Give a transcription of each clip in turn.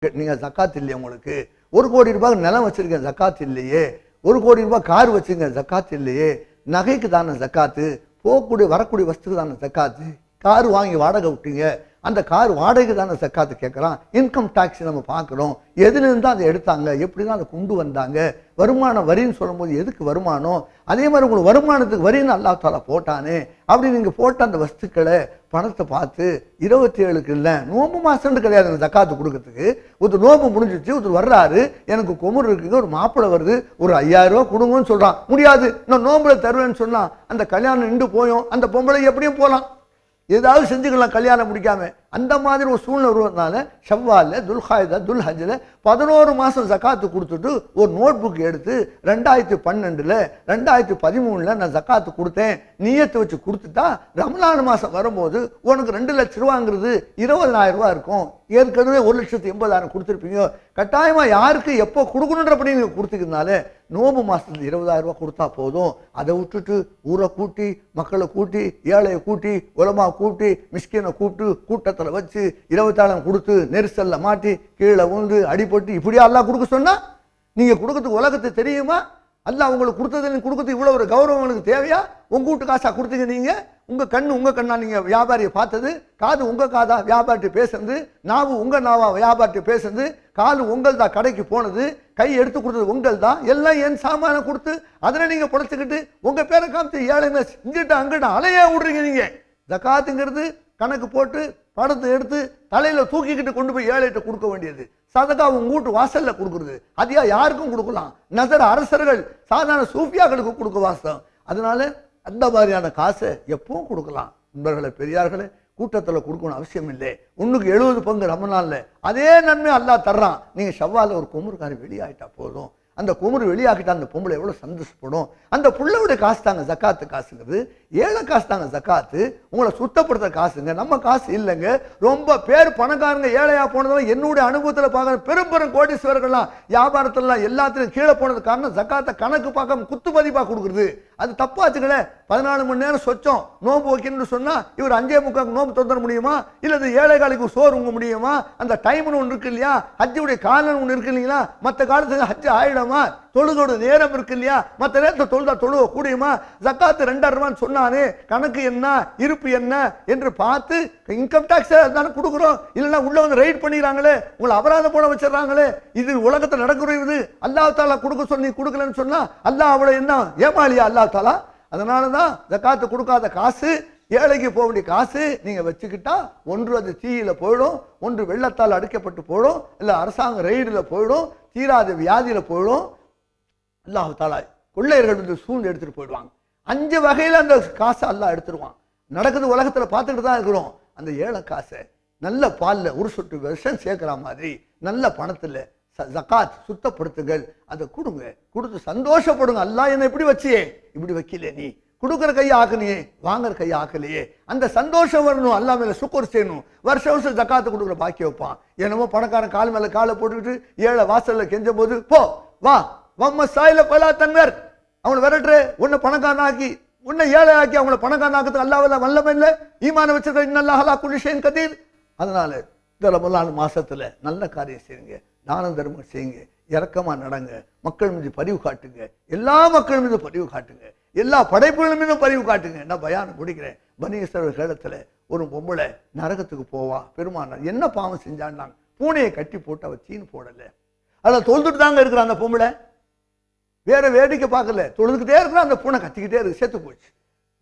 நீங்க ஜக்காத் இல்லையே, உங்களுக்கு 1 கோடி ரூபாய் நிலம் வச்சிருக்கேன் ஜக்காத் இல்லையே, 1 கோடி ரூபாய் கார் வச்சிருக்கேன் ஜக்காத் இல்லையே, நகைக்கு தானே ஜக்காத்து, போகக்கூடிய வரக்கூடிய வஸ்துக்கு தானே ஜக்காத்து, கார் வாங்கி வாடகை விட்டீங்க அந்த கார் வாடகைக்கு தானே ஜக்காத்து கேட்குறான். இன்கம் டேக்ஸ் நம்ம பார்க்குறோம், எதுலேருந்து தான் அதை எடுத்தாங்க, எப்படி தான் அதை கொண்டு வந்தாங்க, வருமான வரின்னு சொல்லும்போது எதுக்கு வருமானம், அதே மாதிரி உங்களுக்கு வருமானத்துக்கு வரின்னு அல்லாஹ் தஆலா போட்டானே. அப்படி நீங்கள் போட்ட அந்த வஸ்துக்களை பணத்தை பார்த்து 27க்கு இல்லை நோம்பு மாதம்னு கிடையாது ஜக்காத்து கொடுக்கறதுக்கு. ஒருத்தர் நோம்பு முடிஞ்சிச்சு, ஒருத்தர் வர்றாரு, எனக்கு குமுறு இருக்குங்க, ஒரு மாப்பிள்ளை வருது, ஒரு 5000 ரூபா கொடுங்கன்னு சொல்கிறான். முடியாது, நான் நோம்புல தருவேன்னு சொன்னால் அந்த கல்யாணம் நின்று போயும், அந்த பொம்பளை எப்படியும் போகலாம், ஏதாவது செஞ்சுக்கலாம் கல்யாணம் முடிக்காம. அந்த மாதிரி ஒரு சூழ்நிலை வருவதனால ஷவ்வால்ல துல்ஹாய்தா துல்ஹஜ்ல 11 மாதம் ஜக்காத்து கொடுத்துட்டு ஒரு நோட் புக் எடுத்து 2012 2013 நான் ஜக்காத்து கொடுத்தேன் நியத்தை வச்சு கொடுத்துட்டா ரமலான் மாதம் வரும்போது உனக்கு 2 லட்ச ரூபாங்கிறது 20,000 ரூபா இருக்கும். ஏற்கனவே 1,80,000 கொடுத்துருப்பீங்க. கட்டாயமா யாருக்கு எப்போ கொடுக்கணுன்றபடி நீங்க கொடுத்துக்கிறதுனால நோம்பு மாசத்துல 20,000 ரூபாய் கொடுத்தா போதும். அதை விட்டுட்டு ஊரை கூட்டி மக்களை கூட்டி ஏழையை கூட்டி உலமா கூட்டி மிஸ்கினை கூப்பிட்டு கூட்டத்தில் வச்சு 24 கொடுத்து நெரிசல்ல மாட்டி கீழே உண்டு அடிபட்டு இப்படியா அல்லாஹ் கொடுக்க சொன்னா? நீங்க கொடுக்கறதுக்கு உலகத்தை தெரியுமா? அல்லாஹ் உங்களுக்கு கொடுத்தது கொடுக்கறதுக்கு இவ்வளவு ஒரு கௌரவம் உங்களுக்கு தேவையா? உங்க வீட்டு காசா கொடுத்தீங்க நீங்க, உங்க கண்ணு உங்க கண்ணா நீங்க வியாபாரியை பார்த்தது, காது உங்க காதா வியாபாரிட்டு பேசுறது, நாவு உங்க நாவா வியாபாரிட்டு பேசுறது, காலு உங்கள் தான் கடைக்கு போனது, கை எடுத்து கொடுத்தது உங்கள் தான், எல்லாம் என் சாமான கொடுத்து அதில் நீங்க புடைச்சிக்கிட்டு உங்க பேரை காமிச்சு ஏழைங்க இங்கிட்ட அங்கிட்ட அலையா விடுறீங்க. நீங்க ஜக்காத்துங்கிறது கணக்கு போட்டு படத்தை எடுத்து தலையில தூக்கிக்கிட்டு கொண்டு போய் ஏழைகிட்ட கொடுக்க வேண்டியது. சதகா உங்க வீட்டு வாசல்ல கொடுக்குறது, அதியா யாருக்கும் கொடுக்கலாம், நசர் அரசர்கள் சாதாரண சூஃபியாக்களுக்கு கொடுக்க வாசம். அதனால அந்த மாதிரியான காசை எப்பவும் கொடுக்கலாம். நண்பர்களே பெரியார்களே, கூட்டத்தில் கொடுக்கணும் அவசியம் இல்லை. 1க்கு 70 பங்கு ரமலான்ல அதே நன்மை அல்லாஹ் தர்றான். நீங்க ஷவ்வால ஒரு குமுறுக்காரி வெளியாயிட்டா போதும், அந்த குமுறு வெளியாக்கிட்டா அந்த பொம்பளை எவ்வளவு சந்தோஷப்படும். அந்த புள்ளையோட காசு தாங்க ஜக்காத்து காசுங்கிறது, ஏழை காசு தாங்க ஜக்காத்து, உங்களை சுத்தப்படுத்த காசுங்க, நம்ம காசு இல்லைங்க. ரொம்ப பேர் பணக்காரங்க ஏழையா போனதெல்லாம் என்னுடைய அனுபவத்தில் பார்க்குற பெரும் பெரும் கோடீஸ்வரர்கள்லாம் வியாபாரத்திலாம் எல்லாத்திலும் கீழே போனது காரணம் ஜக்காத்தை கணக்கு பார்க்க குத்து மதிப்பாக கொடுக்குறது. அது தப்பாச்சுங்களே. 14 மணி நேரம் சொச்சம் நோம்பு வைக்கணும்னு சொன்னா இவர் 5:45 நோம்பு தொந்தர முடியுமா? இல்லது ஏழைகளுக்கு சோறு உங்க முடியுமா? அந்த டைம்னு ஒன்று இருக்கு இல்லையா, ஹஜ்ஜுடைய காலம் ஒன்று இருக்கு இல்லைங்களா, மற்ற காலத்துக்கு ஹஜ்ஜு ஆயிடுமா? தொழுகோட நேரம் இருக்கு இல்லையா, மற்ற நேரத்தில் தொழுதா தொழுவ கூடியுமா? ஜக்காத்து 2,000 ரூபான்னு சொன்னானே, கணக்கு என்ன இருப்பு என்ன என்று பார்த்து இன்கம் டாக்ஸ் தானே கொடுக்குறோம். இல்லைன்னா உள்ள வந்து ரைட் பண்ணிடுறாங்களே, உங்களை அபராதம் போட வச்சிடறாங்களே. இது உலகத்தில் நடக்கிறது. அல்லாஹ் தாலா கொடுக்க சொல்லி கொடுக்கலன்னு சொன்னா அல்லாஹ் அவளை என்ன ஏமாளியா அல்லாஹ் தாலா? அதனாலதான் ஜக்காத்து கொடுக்காத காசு, ஏழைக்கு போக வேண்டிய காசு நீங்க வச்சுக்கிட்டா ஒன்று அது தீயில போயிடும், ஒன்று வெள்ளத்தால் அடிக்கப்பட்டு போயிடும், இல்ல அரசாங்க ரெய்டுல போயிடும், தீராத வியாதியில போயிடும். அல்லாஹ் தாலா கொள்ளையர்கள் வந்து சூழ்ந்து எடுத்துட்டு போயிடுவாங்க. 5 வகையில அந்த காசை அல்லாஹ் எடுத்துருவான். நடக்குது, உலகத்துல பார்த்துக்கிட்டு தான் இருக்கிறோம். அந்த ஏழை காசை நல்ல பால்ல ஒரு சொட்டு விஷம் சேர்க்கிற மாதிரி நல்ல பணத்துல ஜக்காத் சுத்தப்படுத்துங்கள், அதை கொடுங்க, கொடுத்து சந்தோஷப்படுங்க. அல்லாஹ் என்ன இப்படி வச்சியே, இப்படி வைக்கல, நீ கொடுக்குற கையை ஆக்கலையே, வாங்குற கையை ஆக்கலையே, அந்த சந்தோஷம் வரணும். அல்லாஹ் மேல சுக்கர் செய்யணும். வருஷம் வருஷம் ஜக்காத்து கொடுக்குற பாக்கி வைப்பான். என்னமோ பணக்காரன் கால் மேல காலை போட்டுக்கிட்டு ஏழை வாசல்ல கெஞ்ச போது போ வா வம்ம சாயில பலா தன்வர் அவனை விரட்டுற, உன்னை பணக்காரன் ஆக்கி உன்னை ஏழை ஆக்கி அவங்கள பணக்காரன் ஆக்கிறதுக்கு அல்லாஹ் வல்லமை இல்லை. ஈமான வச்சிருக்க இன்னல்லாஹ் அலா குல்லி ஷைஇன் கதீர். அதனால இந்த ரமலான் மாசத்துல நல்ல காரியம் செய்யுங்க, தான தர்மம் செய்யுங்க, இரக்கமா நடங்க, மக்கள் மீது பரிவு காட்டுங்க, எல்லா மக்கள் மீது பரிவு காட்டுங்க, எல்லா படைப்புகள் மீதும் பரிவு காட்டுங்க. நான் பயானம் முடிக்கிறேன். பனி இஸ்ரவேல் காலத்துல ஒரு பொம்பளை நரகத்துக்கு போவா. பெருமானார் என்ன பாவம் செஞ்சான்னாங்க, பூனையை கட்டி போட்டு அவ தீனு போடல, அதில் தொழுதுட்டு தாங்க இருக்கிற அந்த பொம்பளை, வேற வேடிக்கை பார்க்கல, தொழுதுகிட்டே இருக்கிற அந்த பூனை கத்திக்கிட்டே இருக்கு, செத்து போச்சு.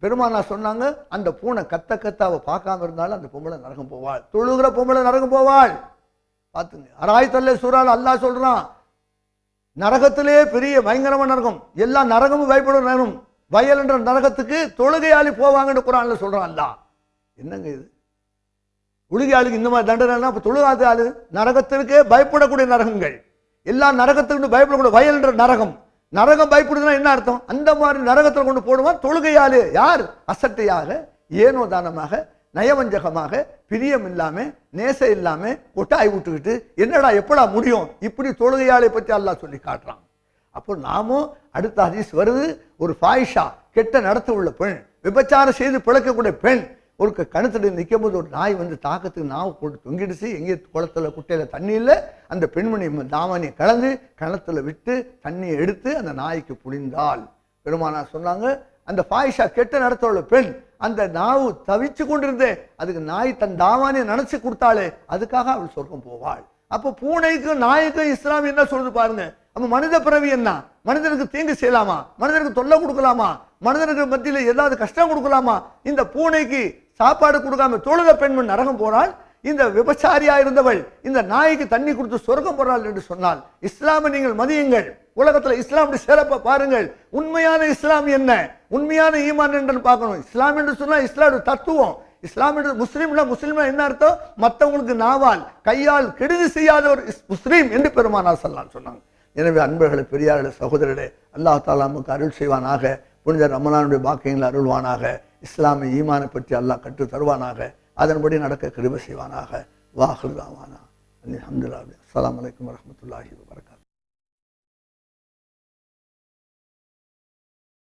பெருமானா சொன்னாங்க, அந்த பூனை கத்த கத்த அவ பார்க்காம இருந்தாலும் அந்த பொம்பளை நரகம் போவாள், தொழுகிற பொம்பளை நரகம் போவாள். பார்த்துங்க, அராய்த்தல்ல சூறால் அல்லாஹ் சொல்றான், நரகத்திலே பெரிய பயங்கரமான நரகம், எல்லா நரகமும் பயப்படும் நரகம், வயல் என்ற நரகத்துக்கு தொழுகையாளி போவாங்கன்னு குர்ஆன்ல சொல்றான் அல்லாஹ். என்னங்க இது, உழுகையாளுக்கு இந்த மாதிரி தண்டனை? அப்ப தொழுகாத ஆளு நரகத்திற்கே பயப்படக்கூடிய நரகங்கள், எல்லா நரகத்துக்கு பயப்படக்கூடிய வயல் என்ற நரகம். நரகம் பயப்படுதுன்னா என்ன அர்த்தம்? அந்த மாதிரி நரகத்தில் கொண்டு போடுவான் தொழுகையாளு. யார்? அசட்டையாக, ஏனோ தானமாக, நயவஞ்சகமாக, பிரியம் இல்லாம, நேசம் இல்லாம கொட்டாய் விட்டுக்கிட்டு என்னடா எப்படா முடியும், இப்படி தொழுகையாளை பற்றி அல்லாஹ் சொல்லி காட்டுறான். அப்போ நாமும் அடுத்த ஹதீஸ் வருது, ஒரு ஃபாயிஷா கெட்ட நடத்த உள்ள பெண், விபச்சாரம் செய்து பிழைக்கக்கூடிய பெண், ஒரு கணத்துல நிற்கும் போது ஒரு நாய் வந்து தாக்கத்துக்கு நாவு போட்டு தொங்கிடுச்சு. எங்கே குளத்துல குட்டையில தண்ணி இல்லை. அந்த பெண்மணி தாவணியை கலந்து கிணத்துல விட்டு தண்ணியை எடுத்து அந்த நாய்க்கு புளிந்தாள். பெருமானார் சொன்னாங்க, அந்த பாயிஷா கெட்ட நடத்தவுள்ள பெண் அந்த நாவு தவிச்சு கொண்டிருந்தே அதுக்கு நாய் தன் தாவானியை நினைச்சு கொடுத்தாளே, அதுக்காக அவள் சொர்க்கம் போவாள். அப்போ பூனைக்கும் நாய்க்கும் இஸ்லாம் என்ன சொல்றது பாருங்க. அப்ப மனித பிறவி என்ன? மனிதனுக்கு தீங்கு செய்யலாமா? மனிதனுக்கு தொல்லை கொடுக்கலாமா? மனிதனுக்கு மத்தியில ஏதாவது கஷ்டம் கொடுக்கலாமா? இந்த பூனைக்கு சாப்பாடு கொடுக்காம தொழுத பெண்மண் நரகம் போனாள். இந்த விபச்சாரியா இருந்தவள் இந்த நாய்க்கு தண்ணி கொடுத்து சொர்க்கம் போறாள் என்று சொன்னால் இஸ்லாமை நீங்கள் மதியுங்கள். உலகத்துல இஸ்லாமுடைய சிறப்பை பாருங்கள். உண்மையான இஸ்லாம் என்ன, உண்மையான ஈமான் என்று பார்க்கணும். இஸ்லாம் என்று சொன்னா இஸ்லாமுடைய தத்துவம். இஸ்லாம் என்று முஸ்லீம்னா என்ன அர்த்தம்? மற்றவங்களுக்கு நாவால் கையால் கெடுதி செய்யாத ஒரு முஸ்லீம் என்று பெருமானார் ஸல்லல்லாஹு சொன்னாங்க. எனவே அன்பர்களே, பெரியார்களே, சகோதரர்களே, அல்லாஹ் தஆலா நமக்கு அருள் செய்வானாக. புனித ரமலானுடைய பாக்கியங்களை அருள்வானாக. இஸ்லாமிய ஈமானை பற்றி அல்லாஹ் கற்று தருவானாக. அதன்படி நடக்க கிருபை செய்வானாக. வாஹிர் தாவானா அல்ஹம்துலில்லாஹ். அஸ்ஸலாமு அலைக்கும் வரஹ்மத்துல்லாஹி வபரகாத்துஹு.